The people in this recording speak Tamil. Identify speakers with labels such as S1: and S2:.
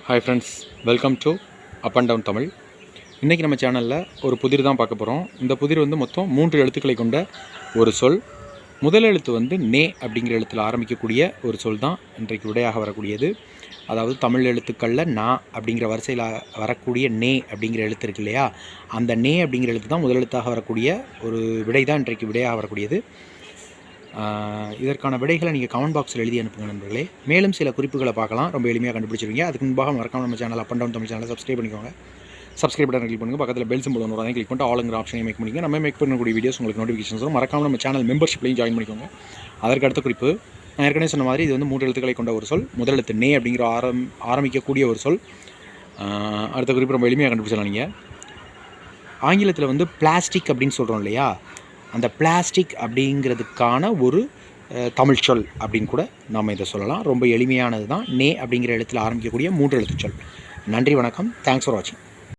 S1: Hi friends, welcome to up and down Tamil. இன்றைக்கி நம்ம சேனலில் ஒரு புதிர் தான் பார்க்க போகிறோம். இந்த புதிர் மொத்தம் 3 எழுத்துக்களை கொண்ட ஒரு சொல். முதல் எழுத்து நே அப்படிங்கிற எழுத்தில் ஆரம்பிக்கக்கூடிய ஒரு சொல் தான் இன்றைக்கு விடையாக வரக்கூடியது. அதாவது தமிழ் எழுத்துக்களில் நா அப்படிங்கிற வரிசையில் வரக்கூடிய நே அப்படிங்கிற எழுத்து இருக்கு இல்லையா, அந்த நே அப்படிங்கிற எழுத்து தான் முதல் எழுத்தாக வரக்கூடிய ஒரு விடை தான் இன்றைக்கு விடையாக வரக்கூடியது. இதற்கான விடைகளை நீங்கள் கமெண்ட் பாக்ஸில் எழுதி அனுப்புங்க நண்பர்களே. மேலும் சில குறிப்புகளை பார்க்கலாம், ரொம்ப எளிமையாக கண்டுபிடிச்சிருவீங்க. அதுக்கு முன்பாக மறக்காம நம்ம channel up and down Tamil சேனலை சப்ஸ்கிரைப் பண்ணிக்கோங்க. சப்ஸ்கிரைப் பட்டன் கிளிக் பண்ணுங்கள். பக்கத்தில் பெல் சிம்பிள் ஒன்று கிளிக் பண்ணிட்டு ஆளுங்கிற ஆப்ஷனை மேக் பண்ணிக்கோங்க. நம்ம மேக் பண்ணக்கூடிய வீடியோஸ் உங்களுக்கு நோட்டிஃபிகேஷன்ஸ் வரும். மறக்காம நம்ம சேனல் மெம்பர்ஷிப்லையும் ஜாயின் பண்ணிக்கோங்க. அதற்கு அடுத்த குறிப்பு, நான் ஏற்கனவே சொன்ன மாதிரி இது 3 எழுத்துக்களை கொண்ட ஒரு சொல். முதல் எழுத்து நே அப்படிங்கிற ஆரம்பிக்கக்கூடிய ஒரு சொல். அடுத்த குறிப்பு ரொம்ப எளிமையாக கண்டுபிடிச்சலாம். நீங்கள் ஆங்கிலத்தில் பிளாஸ்டிக் அப்படின்னு சொல்கிறோம் இல்லையா, அந்த பிளாஸ்டிக் அப்படிங்கிறதுக்கான ஒரு தமிழ் சொல் அப்படின்னு கூட நாம் இதை சொல்லலாம். ரொம்ப எளிமையானது தான். நே அப்படிங்கிற எழுத்தில் ஆரம்பிக்கக்கூடிய 3 எழுத்து சொல். நன்றி, வணக்கம். தேங்க்ஸ் ஃபார் வாட்சிங்.